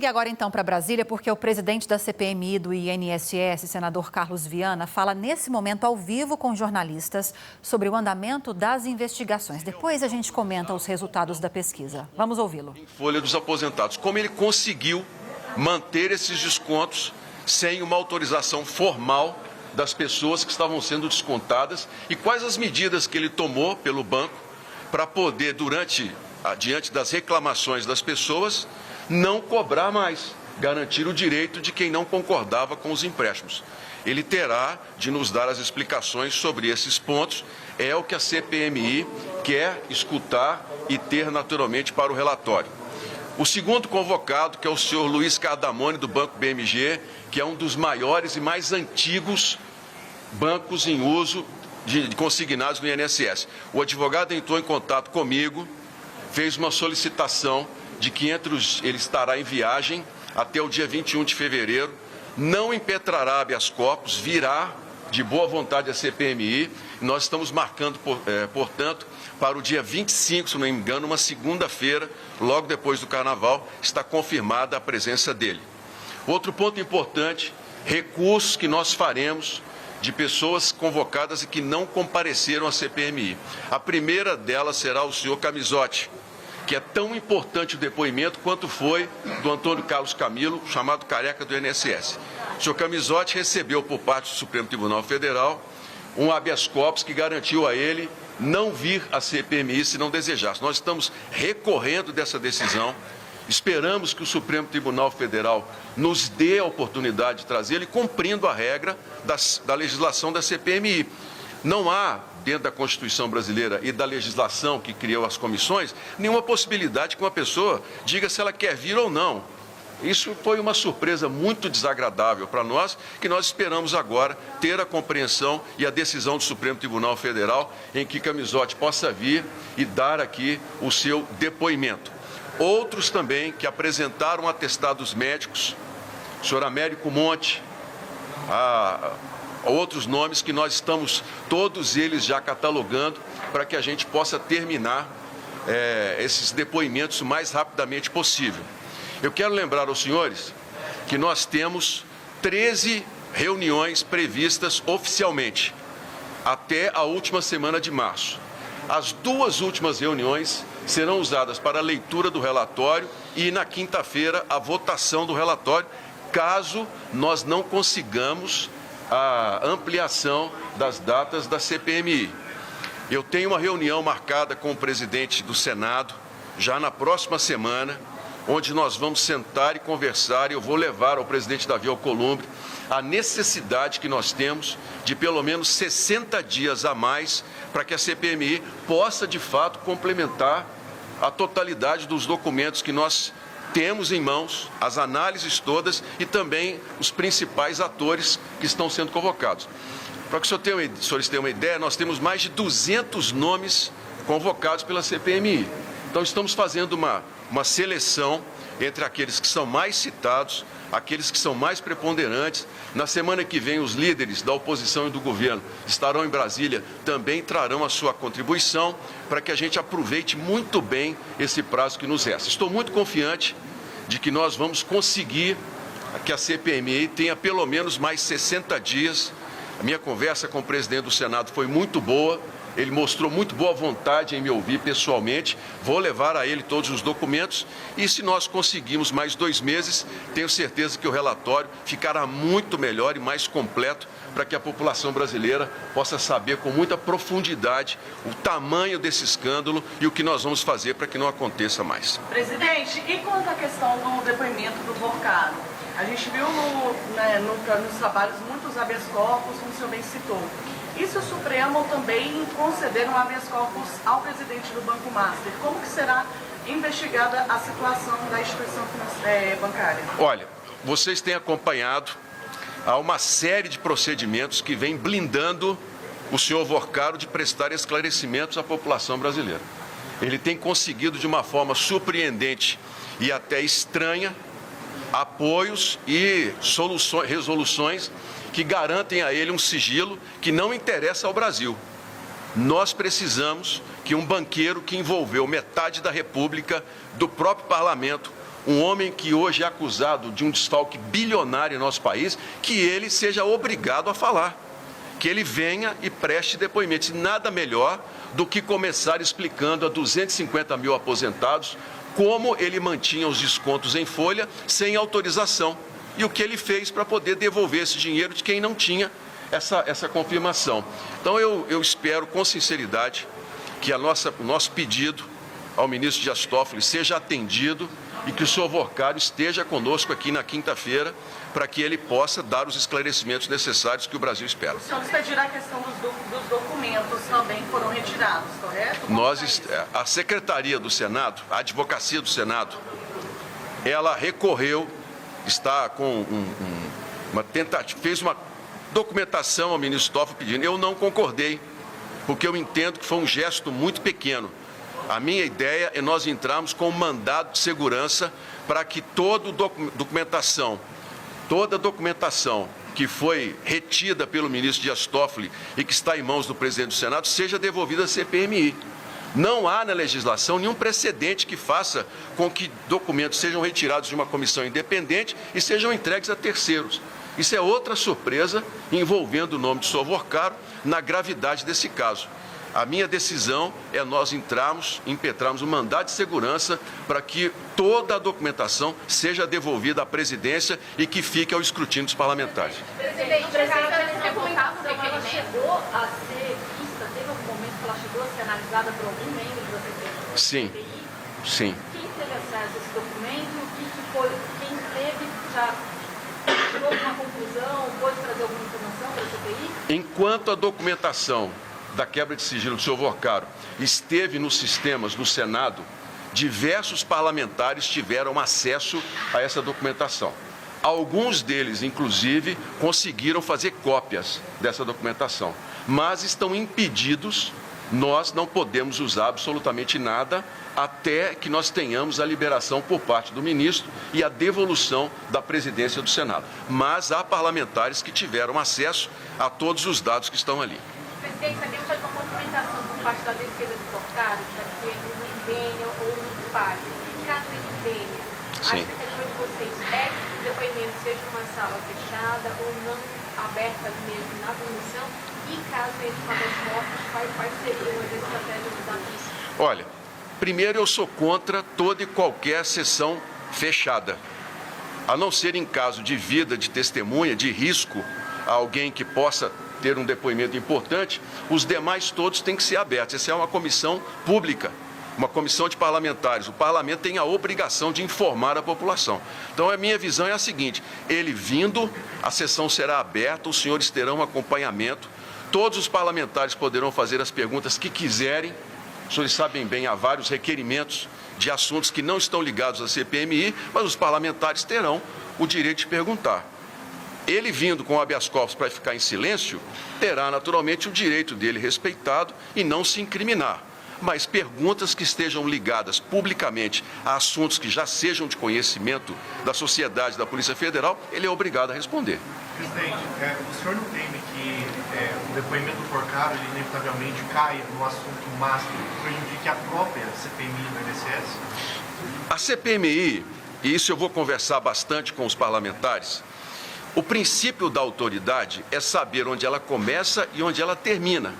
E agora então para Brasília, porque o presidente da CPMI do INSS, senador Carlos Viana, fala nesse momento ao vivo com jornalistas sobre o andamento das investigações. Depois a gente comenta os resultados da pesquisa. Vamos ouvi-lo. Em folha dos aposentados, como ele conseguiu manter esses descontos sem uma autorização formal das pessoas que estavam sendo descontadas e quais as medidas que ele tomou pelo banco para poder, diante das reclamações das pessoas, não cobrar mais, garantir o direito de quem não concordava com os empréstimos. Ele terá de nos dar as explicações sobre esses pontos, é o que a CPMI quer escutar e ter naturalmente para o relatório. O segundo convocado, que é o senhor Luiz Cardamone, do Banco BMG, que é um dos maiores e mais antigos bancos em uso de consignados no INSS. O advogado entrou em contato comigo, fez uma solicitação de que ele estará em viagem até o dia 21 de fevereiro, não impetrará habeas corpus, virá de boa vontade a CPMI. Nós estamos marcando, portanto, para o dia 25, se não me engano, uma segunda-feira, logo depois do Carnaval, está confirmada a presença dele. Outro ponto importante, recursos que nós faremos de pessoas convocadas e que não compareceram à CPMI. A primeira delas será o senhor Camizotti, que é tão importante o depoimento quanto foi do Antônio Carlos Camilo, chamado Careca do INSS. O senhor Camizotti recebeu por parte do Supremo Tribunal Federal um habeas corpus que garantiu a ele não vir à CPMI se não desejasse. Nós estamos recorrendo dessa decisão, esperamos que o Supremo Tribunal Federal nos dê a oportunidade de trazê-lo e cumprindo a regra da legislação da CPMI. Não há, dentro da Constituição brasileira e da legislação que criou as comissões, nenhuma possibilidade que uma pessoa diga se ela quer vir ou não. Isso foi uma surpresa muito desagradável para nós, que nós esperamos agora ter a compreensão e a decisão do Supremo Tribunal Federal em que Camizotti possa vir e dar aqui o seu depoimento. Outros também que apresentaram atestados médicos, o senhor Américo Monte, outros nomes que nós estamos, todos eles já catalogando, para que a gente possa terminar esses depoimentos o mais rapidamente possível. Eu quero lembrar aos senhores que nós temos 13 reuniões previstas oficialmente, até a última semana de março. As duas últimas reuniões serão usadas para a leitura do relatório e, na quinta-feira, a votação do relatório, caso nós não consigamos a ampliação das datas da CPMI. Eu tenho uma reunião marcada com o presidente do Senado, já na próxima semana, onde nós vamos sentar e conversar, e eu vou levar ao presidente Davi Alcolumbre a necessidade que nós temos de pelo menos 60 dias a mais para que a CPMI possa, de fato, complementar a totalidade dos documentos que nós temos em mãos, as análises todas e também os principais atores que estão sendo convocados. Para que os senhores tenham uma ideia, nós temos mais de 200 nomes convocados pela CPMI. Então, estamos fazendo uma seleção entre aqueles que são mais citados, aqueles que são mais preponderantes. Na semana que vem, os líderes da oposição e do governo estarão em Brasília, também trarão a sua contribuição para que a gente aproveite muito bem esse prazo que nos resta. Estou muito confiante de que nós vamos conseguir que a CPMI tenha pelo menos mais 60 dias. A minha conversa com o presidente do Senado foi muito boa. Ele mostrou muito boa vontade em me ouvir pessoalmente. Vou levar a ele todos os documentos e, se nós conseguirmos mais 2 meses, tenho certeza que o relatório ficará muito melhor e mais completo para que a população brasileira possa saber com muita profundidade o tamanho desse escândalo e o que nós vamos fazer para que não aconteça mais. Presidente, e quanto à questão do depoimento do Vorcado? A gente viu nos trabalhos muitos habeas corpus, como o senhor bem citou. E se o Supremo também conceder um habeas corpus ao presidente do Banco Master, como que será investigada a situação da instituição bancária? Olha, vocês têm acompanhado há uma série de procedimentos que vem blindando o senhor Vorcado de prestar esclarecimentos à população brasileira. Ele tem conseguido, de uma forma surpreendente e até estranha, apoios e resoluções que garantem a ele um sigilo que não interessa ao Brasil. Nós precisamos que um banqueiro que envolveu metade da República, do próprio parlamento, um homem que hoje é acusado de um desfalque bilionário em nosso país, que ele seja obrigado a falar, que ele venha e preste depoimentos. E nada melhor do que começar explicando a 250 mil aposentados como ele mantinha os descontos em folha sem autorização e o que ele fez para poder devolver esse dinheiro de quem não tinha essa confirmação. Então eu espero com sinceridade que o nosso pedido ao ministro Dias Toffoli seja atendido e que o senhor Vorcado esteja conosco aqui na quinta-feira para que ele possa dar os esclarecimentos necessários que o Brasil espera. O senhor pedirá a questão dos documentos também foram retirados, correto? A Secretaria do Senado, a Advocacia do Senado, ela recorreu, está com uma tentativa, fez uma documentação ao ministro Toffoli pedindo. Eu não concordei, porque eu entendo que foi um gesto muito pequeno. A minha ideia é nós entrarmos com um mandado de segurança para que toda documentação que foi retida pelo ministro Dias Toffoli e que está em mãos do presidente do Senado seja devolvida à CPMI. Não há na legislação nenhum precedente que faça com que documentos sejam retirados de uma comissão independente e sejam entregues a terceiros. Isso é outra surpresa envolvendo o nome de senhor Vorcado na gravidade desse caso. A minha decisão é nós impetrarmos um mandado de segurança para que toda a documentação seja devolvida à presidência e que fique ao escrutínio dos parlamentares. Presidente, essa documentação ela chegou a ser vista, teve algum momento que ela chegou a ser analisada por algum membro da CPI? Sim, sim. Quem teve acesso a esse documento? Quem teve já chegou a alguma conclusão? Pode trazer alguma informação para a CPI? Enquanto a documentação da quebra de sigilo do senhor Vorcado esteve nos sistemas do Senado, diversos parlamentares tiveram acesso a essa documentação. Alguns deles, inclusive, conseguiram fazer cópias dessa documentação, mas estão impedidos. Nós não podemos usar absolutamente nada até que nós tenhamos a liberação por parte do ministro e a devolução da presidência do Senado. Mas há parlamentares que tiveram acesso a todos os dados que estão ali. Presidente, sabemos fazer uma complementação por parte da defesa do Vorcado para que ele não venha ou não pague. E caso ele venha, a expectativa de vocês é que o depoimento seja numa sala fechada ou não aberta mesmo na comissão? E caso ele faça as mortes, quais seriam as estratégias da polícia? Olha, primeiro eu sou contra toda e qualquer sessão fechada. A não ser em caso de vida, de testemunha, de risco a alguém que possa ter um depoimento importante, os demais todos têm que ser abertos. Essa é uma comissão pública, uma comissão de parlamentares. O parlamento tem a obrigação de informar a população. Então, a minha visão é a seguinte: ele vindo, a sessão será aberta, os senhores terão acompanhamento, todos os parlamentares poderão fazer as perguntas que quiserem. Os senhores sabem bem, há vários requerimentos de assuntos que não estão ligados à CPMI, mas os parlamentares terão o direito de perguntar. Ele vindo com o habeas corpus para ficar em silêncio, terá naturalmente o direito dele respeitado e não se incriminar. Mas perguntas que estejam ligadas publicamente a assuntos que já sejam de conhecimento da sociedade, da Polícia Federal, ele é obrigado a responder. Presidente, o senhor não teme que o depoimento do Vorcado inevitavelmente caia no assunto máximo que prejudique a própria CPMI do INSS? A CPMI, e isso eu vou conversar bastante com os parlamentares, o princípio da autoridade é saber onde ela começa e onde ela termina.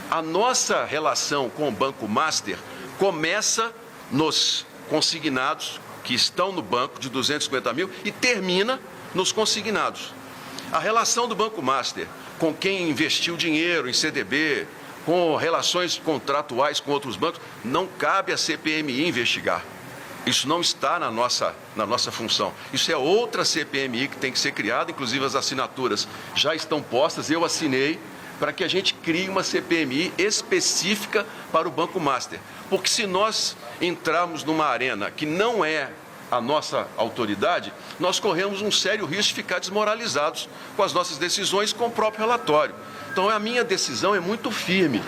A nossa relação com o Banco Master começa nos consignados que estão no banco de 250 mil e termina nos consignados. A relação do Banco Master com quem investiu dinheiro em CDB, com relações contratuais com outros bancos, não cabe à CPMI investigar. Isso não está na nossa função. Isso é outra CPMI que tem que ser criada, inclusive as assinaturas já estão postas, eu assinei, para que a gente crie uma CPMI específica para o Banco Master. Porque se nós entrarmos numa arena que não é a nossa autoridade, nós corremos um sério risco de ficar desmoralizados com as nossas decisões, com o próprio relatório. Então, a minha decisão é muito firme.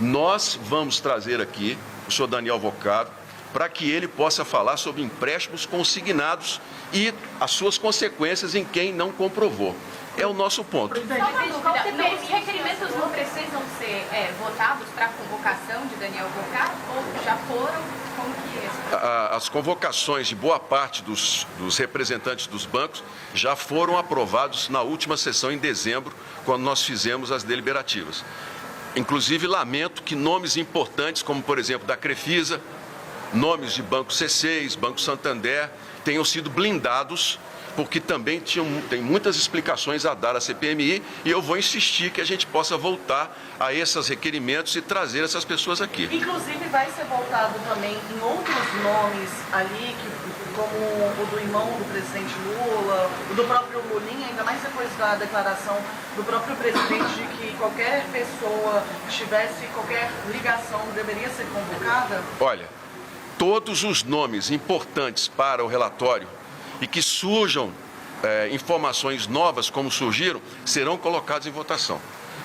Nós vamos trazer aqui o senhor Daniel Vorcado, para que ele possa falar sobre empréstimos consignados e as suas consequências em quem não comprovou. É o nosso ponto. Só uma dúvida, os requerimentos não precisam ser votados para a convocação de Daniel Porcaro ou já foram? Como que é? As convocações de boa parte dos representantes dos bancos já foram aprovados na última sessão em dezembro, quando nós fizemos as deliberativas. Inclusive, lamento que nomes importantes, como por exemplo da Crefisa, nomes de Banco C6, Banco Santander, tenham sido blindados, porque também tem muitas explicações a dar à CPMI, e eu vou insistir que a gente possa voltar a esses requerimentos e trazer essas pessoas aqui. Inclusive vai ser voltado também em outros nomes ali, como o do irmão do presidente Lula, o do próprio Lulinha, ainda mais depois da declaração do próprio presidente de que qualquer pessoa que tivesse qualquer ligação deveria ser convocada? Olha, todos os nomes importantes para o relatório e que surjam informações novas, como surgiram, serão colocados em votação.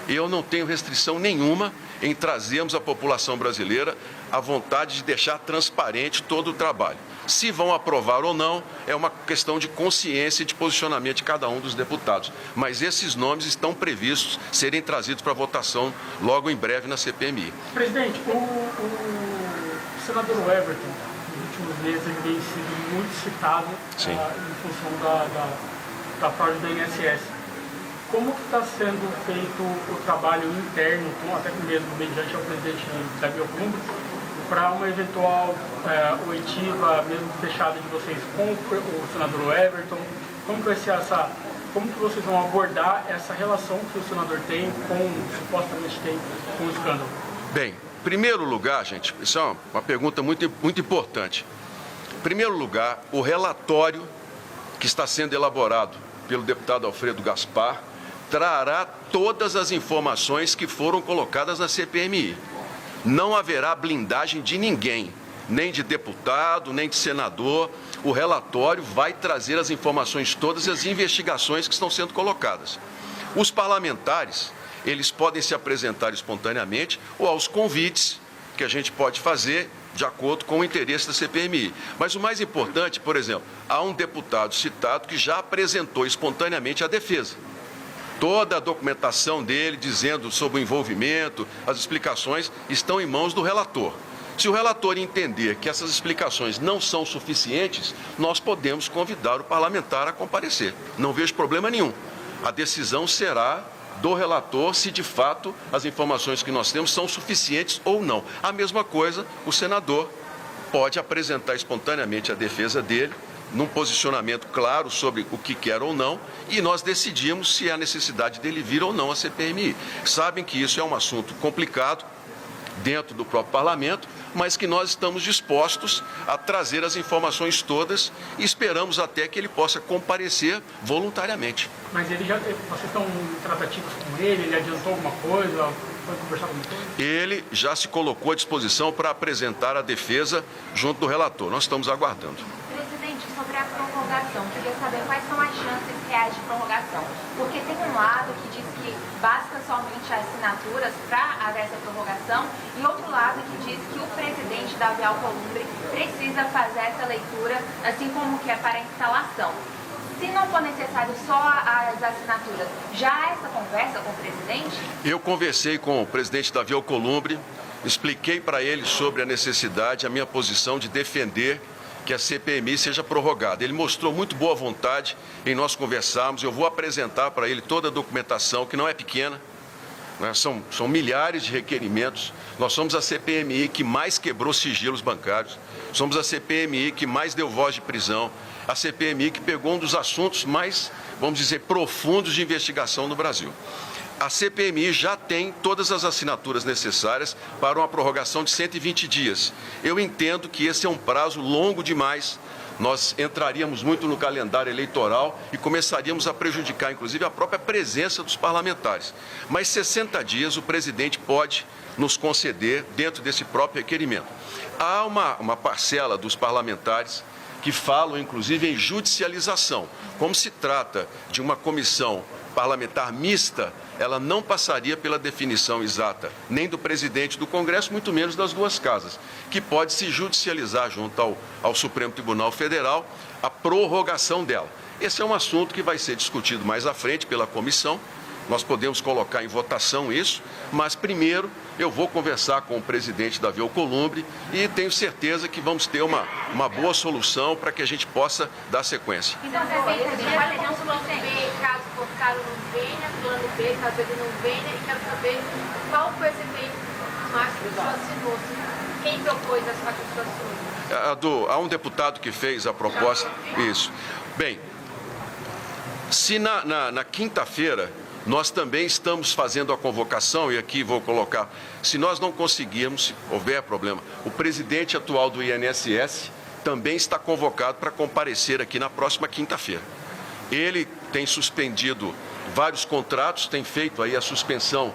Eu não tenho restrição nenhuma em trazermos à população brasileira a vontade de deixar transparente todo o trabalho. Se vão aprovar ou não, é uma questão de consciência e de posicionamento de cada um dos deputados. Mas esses nomes estão previstos serem trazidos para votação logo em breve na CPMI. Presidente, o senador Everton, nos últimos meses, ele vem sido muito citado em função da fraude do INSS. Como que está sendo feito o trabalho interno, até mesmo mediante o presidente Davi Alcolumbre, para uma eventual oitiva, mesmo fechada de vocês com o senador Everton? Como que vai ser como que vocês vão abordar essa relação que o senador tem supostamente tem com o escândalo? Bem, em primeiro lugar, gente, isso é uma pergunta muito, muito importante. Em primeiro lugar, o relatório que está sendo elaborado pelo deputado Alfredo Gaspar trará todas as informações que foram colocadas na CPMI. Não haverá blindagem de ninguém, nem de deputado, nem de senador. O relatório vai trazer as informações todas e as investigações que estão sendo colocadas. Os parlamentares, eles podem se apresentar espontaneamente ou aos convites que a gente pode fazer de acordo com o interesse da CPMI. Mas o mais importante, por exemplo, há um deputado citado que já apresentou espontaneamente a defesa. Toda a documentação dele dizendo sobre o envolvimento, as explicações estão em mãos do relator. Se o relator entender que essas explicações não são suficientes, nós podemos convidar o parlamentar a comparecer. Não vejo problema nenhum. A decisão será do relator se de fato as informações que nós temos são suficientes ou não. A mesma coisa, o senador pode apresentar espontaneamente a defesa dele, num posicionamento claro sobre o que quer ou não, e nós decidimos se há necessidade dele vir ou não à CPMI. Sabem que isso é um assunto complicado dentro do próprio parlamento, mas que nós estamos dispostos a trazer as informações todas e esperamos até que ele possa comparecer voluntariamente. Mas vocês estão em tratativas com ele adiantou alguma coisa? Foi conversar com ele? Ele já se colocou à disposição para apresentar a defesa junto do relator. Nós estamos aguardando. Presidente, sobre a prorrogação, queria saber quais são as chances reais de prorrogação. Porque tem um lado que diz que basta somente assinaturas para haver essa prorrogação e outro lado que diz que o presidente Davi Alcolumbre precisa fazer essa leitura, assim como que é para a instalação. Se não for necessário só as assinaturas, já há essa conversa com o presidente? Eu conversei com o presidente Davi Alcolumbre, expliquei para ele sobre a necessidade, a minha posição de defender que a CPMI seja prorrogada. Ele mostrou muito boa vontade em nós conversarmos. Eu vou apresentar para ele toda a documentação, que não é pequena, né? São milhares de requerimentos. Nós somos a CPMI que mais quebrou sigilos bancários, somos a CPMI que mais deu voz de prisão, a CPMI que pegou um dos assuntos mais, vamos dizer, profundos de investigação no Brasil. A CPMI já tem todas as assinaturas necessárias para uma prorrogação de 120 dias. Eu entendo que esse é um prazo longo demais. Nós entraríamos muito no calendário eleitoral e começaríamos a prejudicar, inclusive, a própria presença dos parlamentares. Mas 60 dias o presidente pode nos conceder dentro desse próprio requerimento. Há uma parcela dos parlamentares que falam, inclusive, em judicialização. Como se trata de uma comissão parlamentar mista, ela não passaria pela definição exata nem do presidente do Congresso, muito menos das duas casas, que pode se judicializar junto ao Supremo Tribunal Federal a prorrogação dela. Esse é um assunto que vai ser discutido mais à frente pela comissão. Nós podemos colocar em votação isso, mas primeiro eu vou conversar com o presidente Davi Alcolumbre e tenho certeza que vamos ter uma boa solução para que a gente possa dar sequência. Então, presidente, já tem um plano B, caso o Porcaro não venha, plano B, caso ele não venha, e quero saber qual foi esse CPI máximo que o senhor assinou, quem propôs as quatro situações? Há um deputado que fez a proposta, isso. Bem, se na quinta-feira nós também estamos fazendo a convocação, e aqui vou colocar, se nós não conseguirmos, se houver problema, o presidente atual do INSS também está convocado para comparecer aqui na próxima quinta-feira. Ele tem suspendido vários contratos, tem feito aí a suspensão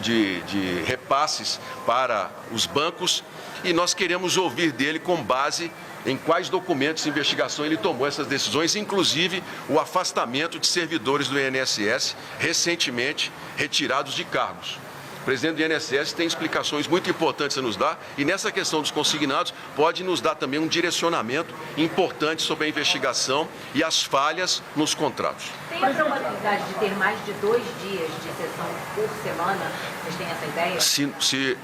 de repasses para os bancos, e nós queremos ouvir dele com base em quais documentos de investigação ele tomou essas decisões, inclusive o afastamento de servidores do INSS recentemente retirados de cargos. O presidente do INSS tem explicações muito importantes a nos dar e nessa questão dos consignados pode nos dar também um direcionamento importante sobre a investigação e as falhas nos contratos. Tem a probabilidade de ter mais de 2 dias de sessão por semana? Vocês têm essa ideia? Se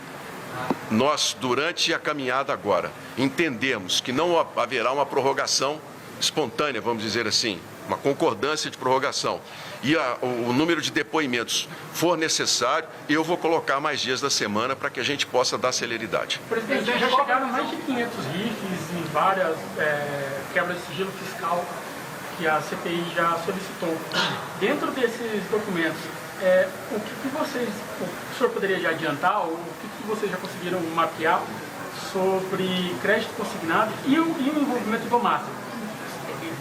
nós, durante a caminhada agora, entendemos que não haverá uma prorrogação espontânea, vamos dizer assim, uma concordância de prorrogação, e o número de depoimentos for necessário, eu vou colocar mais dias da semana para que a gente possa dar celeridade. Presidente, já chegaram mais de 500 rifes em várias quebras de sigilo fiscal que a CPI já solicitou. Dentro desses documentos, o senhor poderia já adiantar, ou o que vocês já conseguiram mapear sobre crédito consignado e o envolvimento do Master,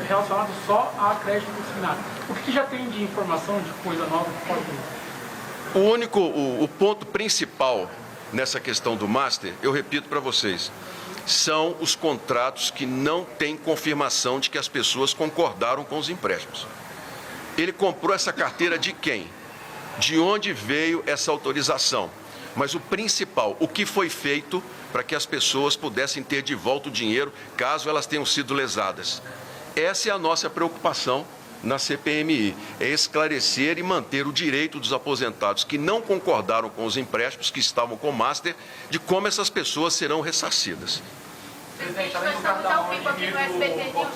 relacionado só a crédito consignado? O que já tem de informação, de coisa nova que pode vir? O ponto principal nessa questão do Master, eu repito para vocês, são os contratos que não têm confirmação de que as pessoas concordaram com os empréstimos. Ele comprou essa carteira de quem? De onde veio essa autorização? Mas o principal, o que foi feito para que as pessoas pudessem ter de volta o dinheiro caso elas tenham sido lesadas? Essa é a nossa preocupação na CPMI, é esclarecer e manter o direito dos aposentados que não concordaram com os empréstimos, que estavam com o Master, de como essas pessoas serão ressarcidas. Presidente, nós estamos ao vivo aqui no SBT News,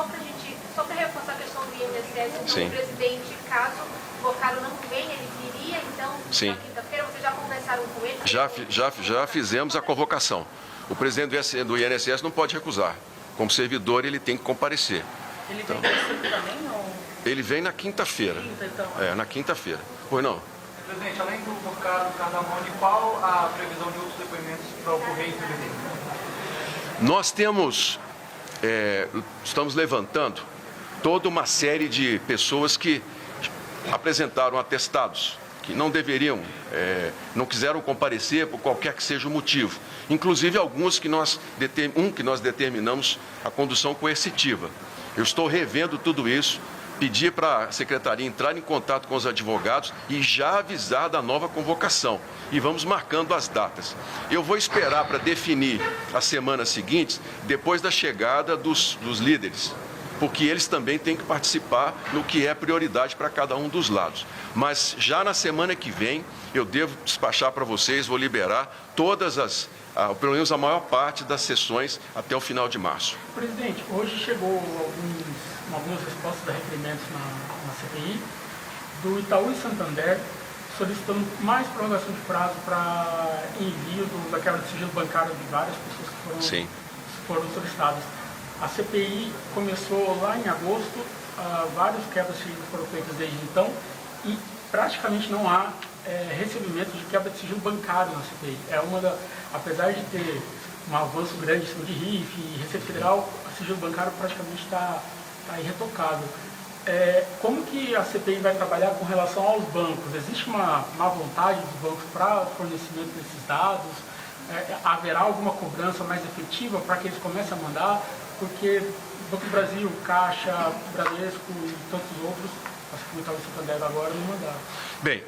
presidente, só para reforçar a questão do INSS, então Sim. O presidente, caso o Porcaro não venha, ele viria, então, Sim. na quinta-feira, vocês já conversaram com ele? Já fizemos a convocação. O presidente do INSS não pode recusar. Como servidor, ele tem que comparecer. Ele vem também ou? Ele vem na quinta-feira. Na quinta-feira. Pois não? Presidente, além do Porcaro, do Cardamone, qual a previsão de outros depoimentos para ocorrer em fevereiro? Nós estamos levantando toda uma série de pessoas que apresentaram atestados, que não deveriam, não quiseram comparecer por qualquer que seja o motivo. Inclusive alguns que nós determinamos a condução coercitiva. Eu estou revendo tudo isso, pedi para a secretaria entrar em contato com os advogados e já avisar da nova convocação. E vamos marcando as datas. Eu vou esperar para definir as semanas seguintes, depois da chegada dos líderes, porque eles também têm que participar no que é prioridade para cada um dos lados. Mas já na semana que vem, eu devo despachar para vocês, vou liberar todas pelo menos a maior parte das sessões até o final de março. Presidente, hoje chegou algumas respostas a requerimentos na CPI do Itaú e Santander, solicitando mais prorrogação de prazo para envio da quebra de sigilo bancário de várias pessoas que foram solicitadas. A CPI começou lá em agosto, vários quebras de sigilo foram feitas desde então e praticamente não há recebimento de quebra de sigilo bancário na CPI. Apesar de ter um avanço grande em cima de RIF e Receita Federal, o sigilo bancário praticamente está irretocado. Como que a CPI vai trabalhar com relação aos bancos? Existe uma má vontade dos bancos para o fornecimento desses dados? Haverá alguma cobrança mais efetiva para que eles comecem a mandar? Porque Banco do Brasil, Caixa, Bradesco e tantos outros, acho que o Itaú e Santander agora, não mandaram. Bem,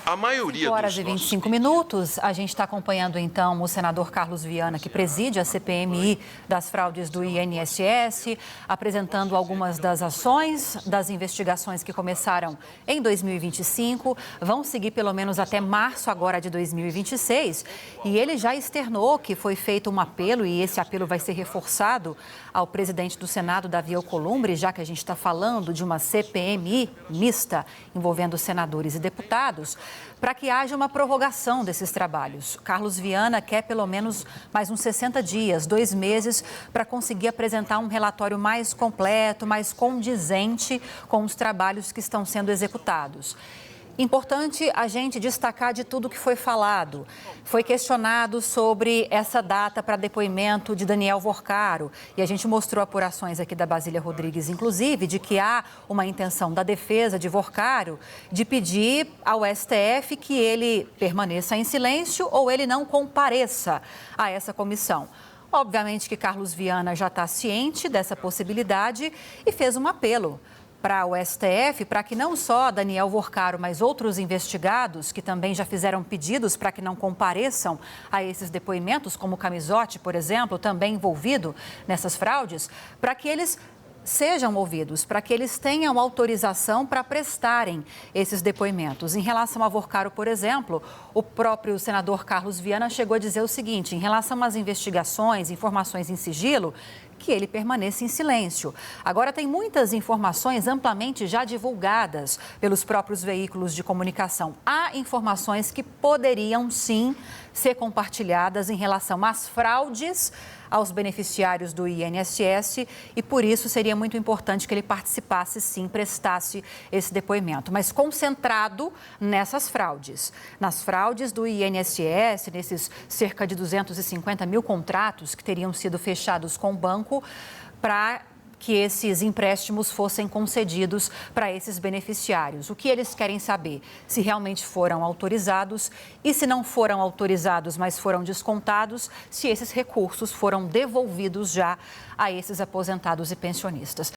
A maioria 5 horas dos e 25 minutos, a gente está acompanhando então o senador Carlos Viana, que preside a CPMI das fraudes do INSS, apresentando algumas das ações das investigações que começaram em 2025, vão seguir pelo menos até março agora de 2026, e ele já externou que foi feito um apelo, e esse apelo vai ser reforçado ao presidente do Senado, Davi Alcolumbre, já que a gente está falando de uma CPMI mista envolvendo senadores e deputados, para que haja uma prorrogação desses trabalhos. Carlos Viana quer pelo menos mais uns 60 dias, 2 meses, para conseguir apresentar um relatório mais completo, mais condizente com os trabalhos que estão sendo executados. Importante a gente destacar de tudo que foi falado. Foi questionado sobre essa data para depoimento de Daniel Worcaro. E a gente mostrou apurações aqui da Basília Rodrigues, inclusive, de que há uma intenção da defesa de Worcaro de pedir ao STF que ele permaneça em silêncio ou ele não compareça a essa comissão. Obviamente que Carlos Viana já está ciente dessa possibilidade e fez um apelo para o STF, para que não só Daniel Worcaro, mas outros investigados que também já fizeram pedidos para que não compareçam a esses depoimentos, como Camisotti, por exemplo, também envolvido nessas fraudes, para que eles sejam ouvidos, para que eles tenham autorização para prestarem esses depoimentos. Em relação a Worcaro, por exemplo, o próprio senador Carlos Viana chegou a dizer o seguinte: em relação às investigações, informações em sigilo, que ele permaneça em silêncio. Agora, tem muitas informações amplamente já divulgadas pelos próprios veículos de comunicação. Há informações que poderiam, sim, ser compartilhadas em relação às fraudes aos beneficiários do INSS e, por isso, seria muito importante que ele participasse, sim, prestasse esse depoimento, mas concentrado nessas fraudes. Nas fraudes do INSS, nesses cerca de 250 mil contratos que teriam sido fechados com o banco para que esses empréstimos fossem concedidos para esses beneficiários. O que eles querem saber? Se realmente foram autorizados e, se não foram autorizados, mas foram descontados, se esses recursos foram devolvidos já a esses aposentados e pensionistas.